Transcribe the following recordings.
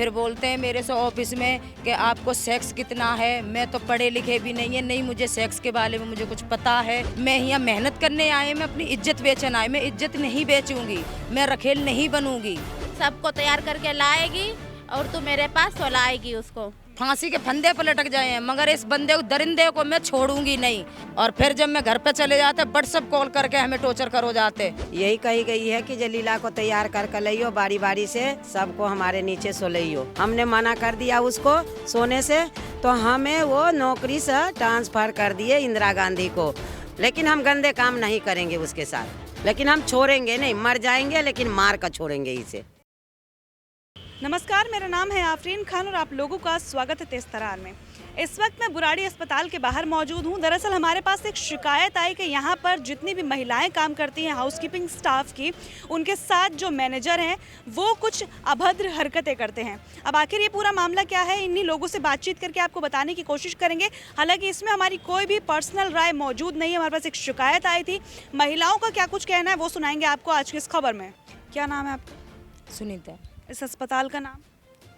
फिर बोलते हैं मेरे से ऑफिस में कि आपको सेक्स कितना है। मैं तो पढ़े लिखे भी नहीं है, नहीं मुझे सेक्स के बारे में मुझे कुछ पता है। मैं यहाँ मेहनत करने आए, मैं अपनी इज्जत बेचन आए, मैं इज्जत नहीं बेचूंगी, मैं रखेल नहीं बनूंगी। सबको तैयार करके लाएगी और तू मेरे पास सुलाएगी उसको। फांसी के फंदे पर लटक जाए हैं, मगर इस बंदे को दरिंदे को मैं छोड़ूंगी नहीं। और फिर जब मैं घर पे चले जाते व्हाट्सएप कॉल करके हमें टॉर्चर करो जाते। यही कही गई है कि जलीला को तैयार कर लियो, बारी बारी से सबको हमारे नीचे सोलियो। हमने मना कर दिया उसको सोने से, तो हमें वो नौकरी से ट्रांसफर कर दिए इंदिरा गांधी को। लेकिन हम गंदे काम नहीं करेंगे उसके साथ, लेकिन हम छोड़ेंगे नहीं, मर जाएंगे लेकिन मार कर छोड़ेंगे इसे। नमस्कार, मेरा नाम है आफरीन खान और आप लोगों का स्वागत है तेज तरार में। इस वक्त मैं बुराड़ी अस्पताल के बाहर मौजूद हूं। दरअसल हमारे पास एक शिकायत आई कि यहां पर जितनी भी महिलाएं काम करती हैं हाउसकीपिंग स्टाफ की, उनके साथ जो मैनेजर हैं वो कुछ अभद्र हरकतें करते हैं। अब आखिर ये पूरा मामला क्या है, इन्हीं लोगों से बातचीत करके आपको बताने की कोशिश करेंगे। हालांकि इसमें हमारी कोई भी पर्सनल राय मौजूद नहीं है। हमारे पास एक शिकायत आई थी, महिलाओं का क्या कुछ कहना है वो सुनाएंगे आपको आज की इस खबर में। क्या नाम है आपका? सुनीता। इस अस्पताल का नाम?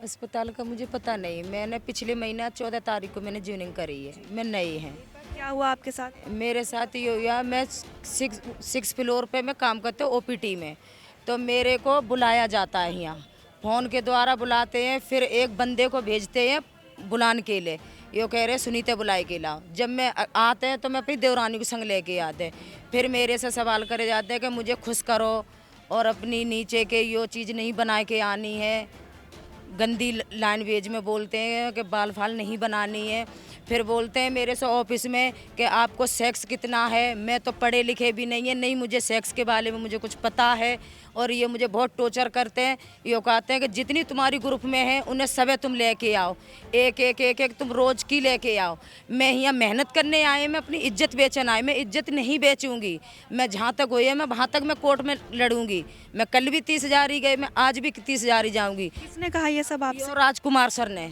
अस्पताल का मुझे पता नहीं, मैंने पिछले महीना 14 तारीख को मैंने ज्वाइनिंग करी है, मैं नई है। क्या हुआ आपके साथ? मेरे साथ ये हुआ, मैं सिक्स फ्लोर पे मैं काम करते हूँ ओपीटी में। तो मेरे को बुलाया जाता है यहाँ, फ़ोन के द्वारा बुलाते हैं, फिर एक बंदे को भेजते हैं बुलाने के लिए। यो कह रहे सुनीता बुलाए के लाओ। जब मैं आते हैं तो मैं अपनी देवरानी को संग लेके आते हैं। फिर मेरे से सवाल करे जाते हैं कि मुझे खुश करो और अपनी नीचे के यो चीज़ नहीं बना के आनी है। गंदी लैंग्वेज में बोलते हैं कि बाल फाल नहीं बनानी है। फिर बोलते हैं मेरे से ऑफिस में कि आपको सेक्स कितना है। मैं तो पढ़े लिखे भी नहीं है, नहीं मुझे सेक्स के बारे में मुझे कुछ पता है। और ये मुझे बहुत टॉर्चर करते हैं। ये कहते हैं कि जितनी तुम्हारी ग्रुप में है उन्हें सबे तुम लेके आओ, एक एक एक एक तुम रोज़ की लेके आओ। मैं यहाँ मेहनत करने आए, मैं अपनी इज्जत बेचन आए, मैं इज्जत नहीं बेचूंगी। मैं जहाँ तक हुई है मैं वहाँ तक मैं कोर्ट में लड़ूंगी। मैं कल भी 30,000 ही गई, मैं आज भी 30,000 ही जाऊँगी। किसने कहा ये सब आपसे? राजकुमार सर ने।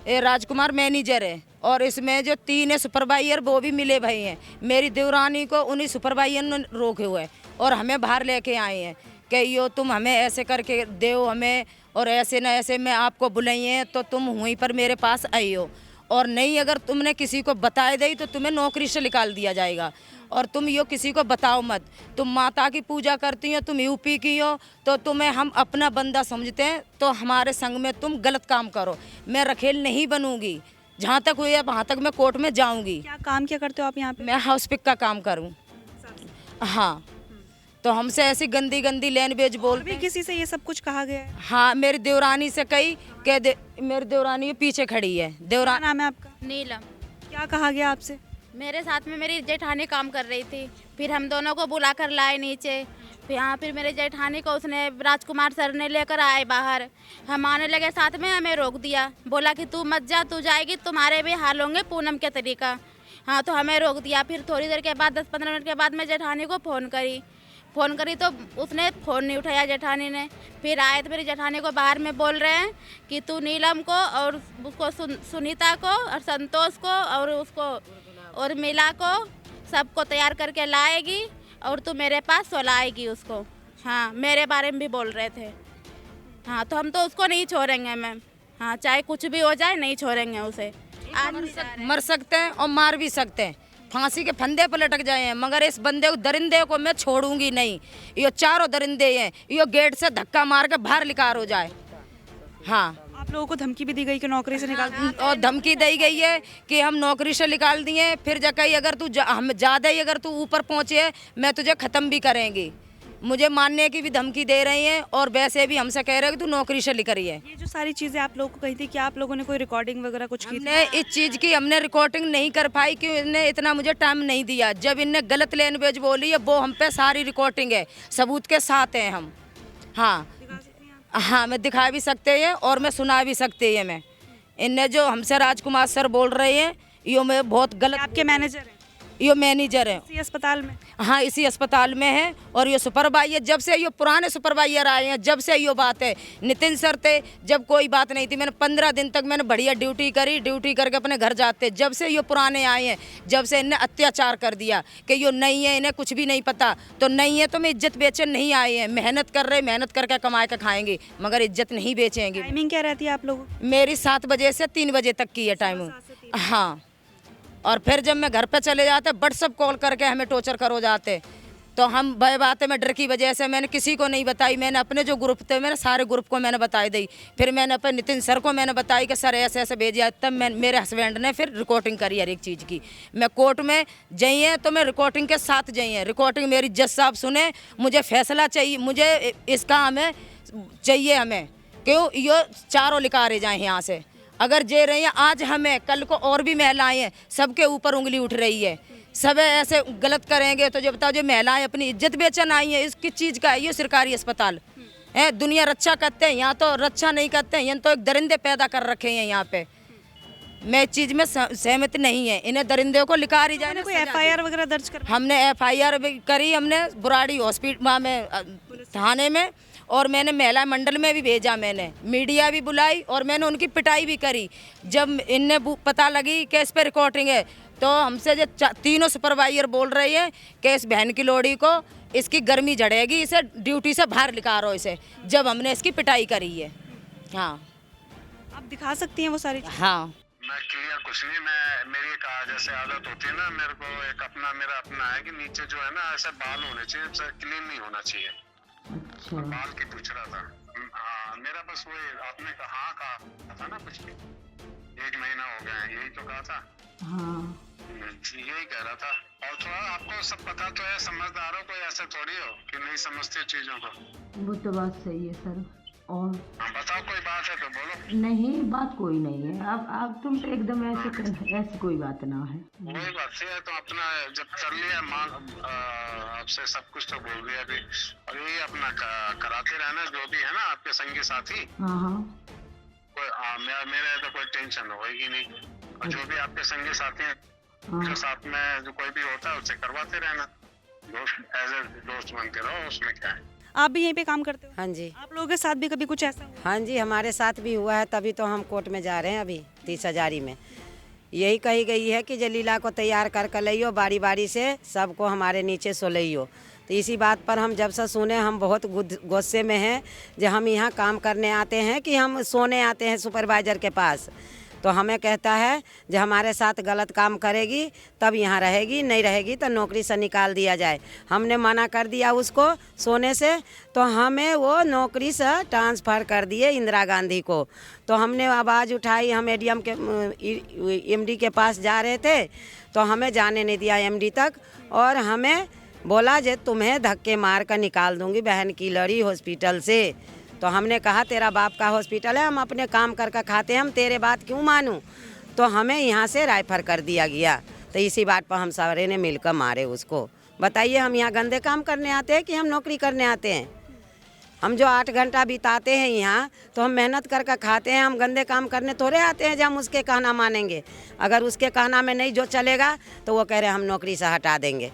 ये राजकुमार मैनेजर है और इसमें जो 3 सुपरवाइजर वो भी मिले भाई हैं। मेरी देवरानी को उन्हीं सुपरवाइजर ने रोके हुए और हमें बाहर लेके आए हैं कि यो तुम हमें ऐसे करके दो हमें, और ऐसे न ऐसे मैं आपको बुलाइए तो तुम वहीं पर मेरे पास आई हो, और नहीं अगर तुमने किसी को बताए दी तो तुम्हें नौकरी से निकाल दिया जाएगा। और तुम यो किसी को बताओ मत। तुम माता की पूजा करती हो, तुम यूपी की हो, तो तुम्हें हम अपना बंदा समझते हैं, तो हमारे संग में तुम गलत काम करो। मैं रखेल नहीं बनूंगी, जहाँ तक हुई है वहाँ तक मैं कोर्ट में जाऊँगी। क्या काम क्या करते हो आप यहाँ पे? मैं हाउस पिक का काम करूँ। हाँ, तो हमसे ऐसी गंदी गंदी लैंग्वेज बोलते हैं। किसी से ये सब कुछ कहा गया है? हाँ, मेरी देवरानी से कही कि मेरी देवरानी पीछे खड़ी है। क्या नाम है आपका? नीलम। क्या कहा गया आपसे? मेरे साथ में मेरी जेठानी काम कर रही थी, फिर हम दोनों को बुला कर लाए नीचे। फिर मेरे जेठानी को उसने राजकुमार सर ने लेकर आए बाहर। हम आने लगे साथ में, हमें रोक दिया, बोला कि तू मत जा, तू जाएगी तुम्हारे भी हाल होंगे पूनम के तरीका। हाँ, तो हमें रोक दिया। फिर थोड़ी देर के बाद 10-15 मिनट के बाद मैं जेठानी को फ़ोन करी तो उसने फ़ोन नहीं उठाया जेठानी ने। फिर आए तो मेरी जेठानी को बाहर में बोल रहे हैं कि तू नीलम को और उसको सुनीता को और संतोष को और उसको और मिला को सबको तैयार करके लाएगी और तू मेरे पास सुलाएगी उसको। हाँ, मेरे बारे में भी बोल रहे थे। हाँ, तो हम तो उसको नहीं छोड़ेंगे मैम। हाँ, चाहे कुछ भी हो जाए नहीं छोड़ेंगे उसे। आज मर सकते हैं और मार भी सकते हैं, फांसी के फंदे पर लटक जाए हैं, मगर इस बंदे को दरिंदे को मैं छोड़ूंगी नहीं। ये चारों दरिंदे हैं, ये गेट से धक्का मार के बाहर निकाल हो जाए। हाँ, आप लोगों को धमकी भी दी गई कि नौकरी से निकाल दें? और धमकी दी गई है कि हम नौकरी से निकाल दिए। फिर जगह अगर तू हम ज़्यादा ही अगर तू ऊपर पहुँचे मैं तुझे ख़त्म भी करेंगी। मुझे मानने की भी धमकी दे रही हैं और वैसे भी हमसे कह रहे हैं कि तू नौकरी से निकली है। ये जो सारी चीज़ें आप लोगों को कही थी, क्या आप लोगों ने कोई रिकॉर्डिंग वगैरह कुछ की थी? हमने इस चीज़ की हमने रिकॉर्डिंग नहीं कर पाई कि इन्हें इतना मुझे टाइम नहीं दिया। जब इनने गलत लैंग्वेज बोली है वो हम पे सारी रिकॉर्डिंग है, सबूत के साथ हैं हम। हाँ हाँ, मैं दिखा भी सकते हैं और मैं सुना भी सकते हैं। मैं इनने जो हमसे राजकुमार सर बोल रहे हैं ये मैं बहुत गलत। आपके मैनेजर हैं? ये मैनेजर है। इसी अस्पताल में? हाँ, इसी अस्पताल में है। और ये सुपरवाइजर, जब से ये पुराने सुपरवाइजर आए हैं, जब से ये बात है। नितिन सर थे जब कोई बात नहीं थी, मैंने 15 दिन तक मैंने बढ़िया ड्यूटी करी, ड्यूटी करके अपने घर जाते। जब से ये पुराने आए हैं, जब से इन्हें अत्याचार कर दिया कि ये नहीं है, इन्हें कुछ भी नहीं पता, तो नहीं है तो मैं इज्जत बेचन नहीं आए हैं। मेहनत कर रहे, मेहनत करके कमा के खाएंगे, मगर इज्जत नहीं बेचेंगे। टाइमिंग क्या रहती है आप लोगों की? मेरी 7 बजे से 3 बजे तक की है टाइम। हाँ, और फिर जब मैं घर पे चले जाते व्हाट्सअप कॉल करके हमें टॉर्चर करो जाते, तो हम भय बात है, मैं डर की वजह से मैंने किसी को नहीं बताई। मैंने अपने जो ग्रुप थे, मैंने सारे ग्रुप को मैंने बताई दी। फिर मैंने अपने नितिन सर को मैंने बताई कि सर ऐसे ऐसे भेजिए। तब मेरे हस्बैंड ने फिर रिकॉर्डिंग करी हर एक चीज़ की। मैं कोर्ट में जाई है तो मैं रिकॉर्डिंग के साथ जाई है। रिकॉर्डिंग मेरी जज साहब सुने, मुझे फैसला चाहिए, मुझे इसका हमें चाहिए, हमें क्यों ये चारों लिकारे जाए यहाँ से। अगर जे रही हैं आज हमें, कल को और भी महिलाएं हैं, सबके ऊपर उंगली उठ रही है। सब ऐसे गलत करेंगे तो जो बताओ, जो महिलाएं अपनी इज्जत बेचन आई हैं, इस किस चीज़ का है ये? सरकारी अस्पताल है, दुनिया रक्षा करते हैं, यहाँ तो रक्षा नहीं करते हैं, यहाँ तो एक दरिंदे पैदा कर रखे हैं यहाँ पे। मैं इस चीज़ में सहमत नहीं है। इन्हें दरिंदे को लिखा ही जाए। कोई FIR वगैरह दर्ज कर? हमने FIR भी करी, हमने बुराड़ी हॉस्पिटल में, थाने में, और मैंने महिला मंडल में भी भेजा, मैंने मीडिया भी बुलाई और मैंने उनकी पिटाई भी करी। जब इनने पता लगी कि इस पर रिकॉर्डिंग है, तो हमसे जो तीनों सुपरवाइजर बोल रही है कि इस बहन की लोड़ी को इसकी गर्मी जड़ेगी, इसे ड्यूटी से बाहर निकालो इसे। जब हमने इसकी पिटाई करी है। हाँ, आप दिखा सकती हैं वो सारी? हाँ, मैं क्लियर कुछ नहीं, मेरी एक जैसे आदत होती है ना, मेरे को मेरा अपना है कि नीचे जो है ना ऐसे बाल होने चाहिए, क्लीन नहीं होना चाहिए। अच्छा, बाल की पूछ रहा था। हाँ, मेरा बस वही आपने कहा था ना, कुछ 1 महीना हो गया है, यही तो कहा था। हाँ, यही कह रहा था। और थोड़ा आपको सब पता तो है, समझदार हो, कोई ऐसा थोड़ी हो कि नहीं समझते चीजों को। वो तो बात सही है सर। और बताओ, कोई बात है तो बोलो। नहीं, बात कोई नहीं है। आप तुम तो एकदम ऐसी कोई बात ना है। वही बात है, तो अपना जब कर लिया आपसे सब कुछ तो बोल दिया अभी, और यही अपना कराते रहना जो भी है ना आपके संगी साथी। हाँ हाँ, मेरे तो कोई टेंशन होगी नहीं। और जो भी आपके संगी साथी हैं, जो साथ में जो कोई भी होता है उससे करवाते रहना, दोस्त एज ए दोस्त बनते रहो, उसमें क्या है। आप भी यहीं पे काम करते हो? हाँ जी। आप लोगों के साथ भी कभी कुछ ऐसा हुआ? हाँ जी, हमारे साथ भी हुआ है, तभी तो हम कोर्ट में जा रहे हैं अभी 30 हजारी में। यही कही गई है कि जलीला को तैयार कर लियो, बारी बारी से सबको हमारे नीचे सोलियो। तो इसी बात पर हम जब से सुने, हम बहुत गुस्से में हैं। जब हम यहाँ काम करने आते हैं कि हम सोने आते हैं सुपरवाइज़र के पास, तो हमें कहता है जो हमारे साथ गलत काम करेगी तब यहाँ रहेगी, नहीं रहेगी तो नौकरी से निकाल दिया जाए। हमने मना कर दिया उसको सोने से, तो हमें वो नौकरी से ट्रांसफ़र कर दिए इंदिरा गांधी को। तो हमने आवाज़ उठाई, हम ADM के MD के पास जा रहे थे, तो हमें जाने नहीं दिया MD तक, और हमें बोला जे तुम्हें धक्के मार कर निकाल दूंगी बहन की लड़ी हॉस्पिटल से। तो हमने कहा तेरा बाप का हॉस्पिटल है, हम अपने काम करके खाते हैं, हम तेरे बात क्यों मानूं। तो हमें यहाँ से रेफर कर दिया गया। तो इसी बात पर हम सारे ने मिलकर मारे उसको। बताइए, हम यहाँ गंदे काम करने आते हैं कि हम नौकरी करने आते हैं? हम जो 8 घंटा बिताते हैं यहाँ, तो हम मेहनत करके खाते हैं, हम गंदे काम करने थोड़े आते हैं जो हम उसके कहना मानेंगे। अगर उसके कहना में नहीं जो चलेगा तो वो कह रहे हम नौकरी से हटा देंगे।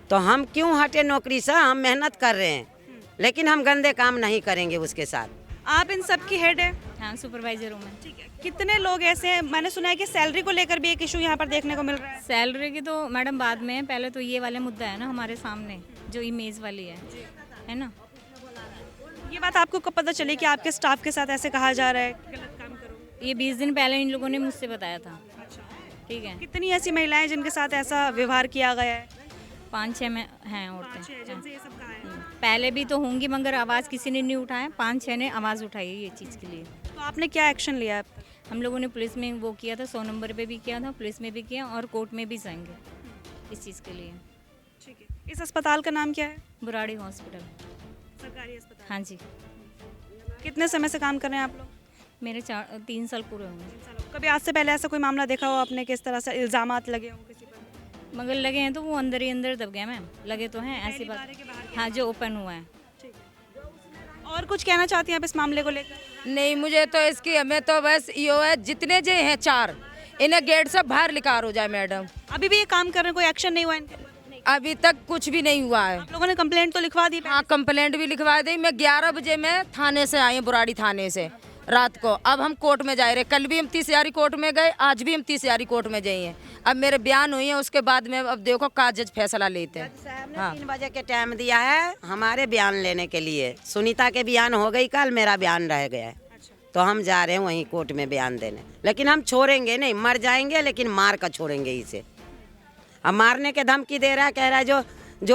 तो हम क्यों हटे नौकरी से? हम मेहनत कर रहे हैं, लेकिन हम गंदे काम नहीं करेंगे उसके साथ। आप इन सब की हेड है? हाँ, सुपरवाइजर हूँ मैं। ठीक है। कितने लोग ऐसे हैं? मैंने सुना है कि सैलरी को लेकर भी एक इशू यहाँ पर देखने को मिल रहा है। सैलरी की तो मैडम बाद में, पहले तो ये वाला मुद्दा है ना हमारे सामने, जो इमेज वाली है ना। ये बात आपको कब पता चली कि आपके स्टाफ के साथ ऐसे कहा जा रहा है गलत काम करो? ये 20 दिन पहले इन लोगों ने मुझसे बताया था। ठीक है। कितनी ऐसी महिलाएं जिनके साथ ऐसा व्यवहार किया गया है? 5-6 में हैं औरतें। जिनसे ये सब कहा है। पहले भी तो होंगी, मगर आवाज़ किसी ने नहीं उठाया। 5-6 ने आवाज़ उठाई है ये चीज़ के लिए। तो आपने क्या एक्शन लिया? हम लोगों ने पुलिस में वो किया था, 100 नंबर पे भी किया था, पुलिस में भी किया, और कोर्ट में भी जाएंगे इस चीज़ के लिए। ठीक है। इस अस्पताल का नाम क्या है? बुराड़ी हॉस्पिटल। सरकारी अस्पताल। हाँ जी। कितने समय से काम कर रहे हैं आप लोग? मेरे 3 साल पूरे होंगे। कभी आज से पहले ऐसा कोई मामला देखा हो आपने, किस तरह से इल्जामात लगे हों किसी पर? मगर लगे हैं तो वो अंदर ही अंदर दब गए मैम, लगे तो हैं, ऐसी बात। हाँ, जो ओपन हुआ है। और कुछ कहना चाहती हैं आप इस मामले को लेकर? नहीं, मुझे तो इसकी, हमें तो बस यो है, जितने जे हैं 4, इन्हें गेट से बाहर निकाल हो जाए मैडम। अभी भी ये काम कर रहे हैं, कोई एक्शन नहीं हुआ इनके ऊपर? अभी तक कुछ भी नहीं हुआ है। आप लोगों ने कंप्लेंट तो लिखवा दी? हाँ, कंप्लेंट भी लिखवा दी। मैं 11 बजे मैं थाने से आई हूँ, बुराड़ी थाने से रात को। अब हम कोर्ट में जा रहे, कल भी हम 30 यारी कोर्ट में गए, आज भी हम 30 यारी कोर्ट में जाइए। अब मेरे बयान हुई है, उसके बाद में अब देखो का जज फैसला लेते हैं। साहब ने 3 बजे के टाइम दिया है हमारे बयान लेने के लिए। सुनीता के बयान हो गई कल, मेरा बयान रह गया है। तो हम जा रहे हैं वहीं कोर्ट में बयान देने, लेकिन हम छोड़ेंगे नहीं, मर जाएंगे लेकिन मार कर छोड़ेंगे इसे। अब मारने के धमकी दे रहा है, कह रहा है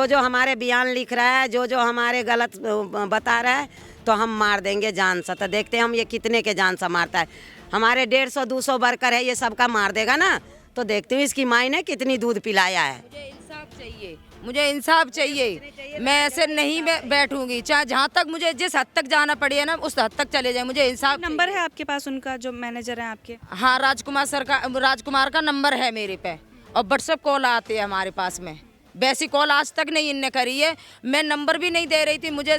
जो हमारे बयान लिख रहा है, जो हमारे गलत बता रहा है, तो हम मार देंगे जान से। तो देखते हैं हम ये कितने के जान से मारता है। हमारे 150-200 वर्कर है, ये सबका मार देगा ना, तो देखते हैं इसकी माई ने कितनी दूध पिलाया है। मुझे इंसाफ चाहिए, मुझे इंसाफ चाहिए। मैं ऐसे नहीं बैठूंगी, चाहे जहाँ तक मुझे जिस हद तक जाना पड़े ना उस हद तक चले जाए। मुझे इंसाफ नंबर है आपके पास उनका, जो मैनेजर है आपके? हाँ, राजकुमार का नंबर है मेरे पे, और व्हाट्सएप कॉल आती है हमारे पास में। वैसी कॉल आज तक नहीं इनने करी है। मैं नंबर भी नहीं दे रही थी। मुझे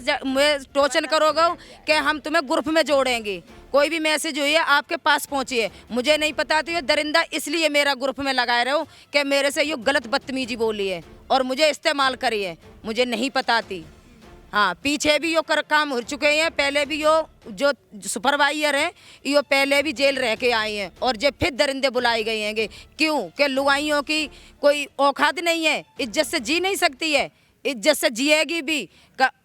टोचन करोगे कि हम तुम्हें ग्रुप में जोड़ेंगे, कोई भी मैसेज हुई है आपके पास पहुंची है। मुझे नहीं पता थी, ये दरिंदा इसलिए मेरा ग्रुप में लगाए रहो कि मेरे से ये गलत बदतमीजी बोली है और मुझे इस्तेमाल करी है। मुझे नहीं पता थी। हाँ, पीछे भी यो काम हो चुके हैं। पहले भी यो जो सुपरवाइजर है यो पहले भी जेल रह के आए हैं, और जब फिर दरिंदे बुलाई गई हैं। क्यों? कि लुगाइयों की कोई औकात नहीं है, इज्जत से जी नहीं सकती है, इज्जत से जिएगी भी।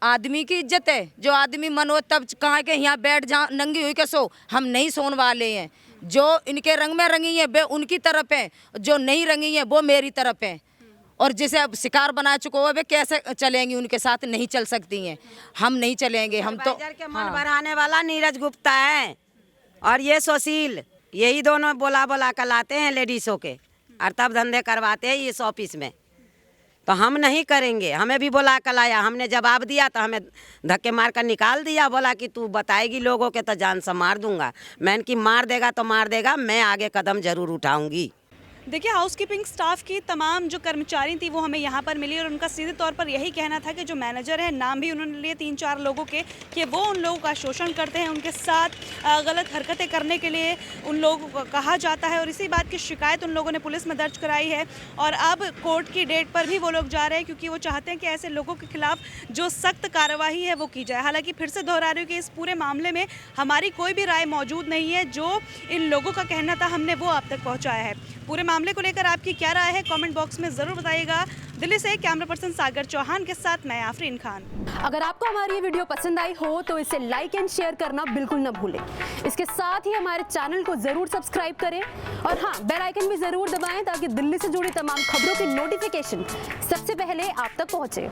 आदमी की इज्जत है, जो आदमी मन हो तब कहाँ के यहाँ बैठ जा नंगी हुई के सो। हम नहीं सोने वाले हैं। जो इनके रंग में रंगी है वे उनकी तरफ है, जो नहीं रंगी है वो मेरी तरफ है। और जिसे अब शिकार बना चुका हो वे कैसे चलेंगी? उनके साथ नहीं चल सकती हैं। हम नहीं चलेंगे। हम तो के मन बढ़ाने वाला नीरज गुप्ता है और ये सुशील, यही दोनों बोला कर लाते हैं लेडीसों के, और तब धंधे करवाते हैं इस ऑफिस में। तो हम नहीं करेंगे। हमें भी बोला कर लाया, हमने जवाब दिया तो हमें धक्के मार कर निकाल दिया। बोला कि तू बताएगी लोगों के तो जान से मार दूंगा। मैंने कि मार देगा तो मार देगा, मैं आगे कदम जरूर उठाऊंगी। देखिए, हाउसकीपिंग स्टाफ की तमाम जो कर्मचारी थी वो हमें यहाँ पर मिली, और उनका सीधे तौर पर यही कहना था कि जो मैनेजर है, नाम भी उन्होंने लिए 3-4 लोगों के, कि वो उन लोगों का शोषण करते हैं, उनके साथ गलत हरकतें करने के लिए उन लोगों को कहा जाता है। और इसी बात की शिकायत उन लोगों ने पुलिस में दर्ज कराई है, और अब कोर्ट की डेट पर भी वो लोग जा रहे हैं, क्योंकि वो चाहते हैं कि ऐसे लोगों के खिलाफ जो सख्त कार्रवाई है वो की जाए। हालांकि फिर से दोहरा रही हूँ कि इस पूरे मामले में हमारी कोई भी राय मौजूद नहीं है। जो इन लोगों का कहना था हमने वो आप तक पहुँचाया है। पूरे मामले को लेकर आपकी क्या राय है, कमेंट बॉक्स में ज़रूर बताइएगा। दिल्ली से कैमरा पर्सन सागर चौहान के साथ मैं आफरीन खान। अगर आपको हमारी ये वीडियो पसंद आई हो तो इसे लाइक एंड शेयर करना बिल्कुल न भूलें। इसके साथ ही हमारे चैनल को जरूर सब्सक्राइब करें, और हाँ, बेल आइकन भी जरूर दबाएं ताकि दिल्ली से जुड़ी तमाम खबरों की नोटिफिकेशन सबसे पहले आप तक पहुंचे।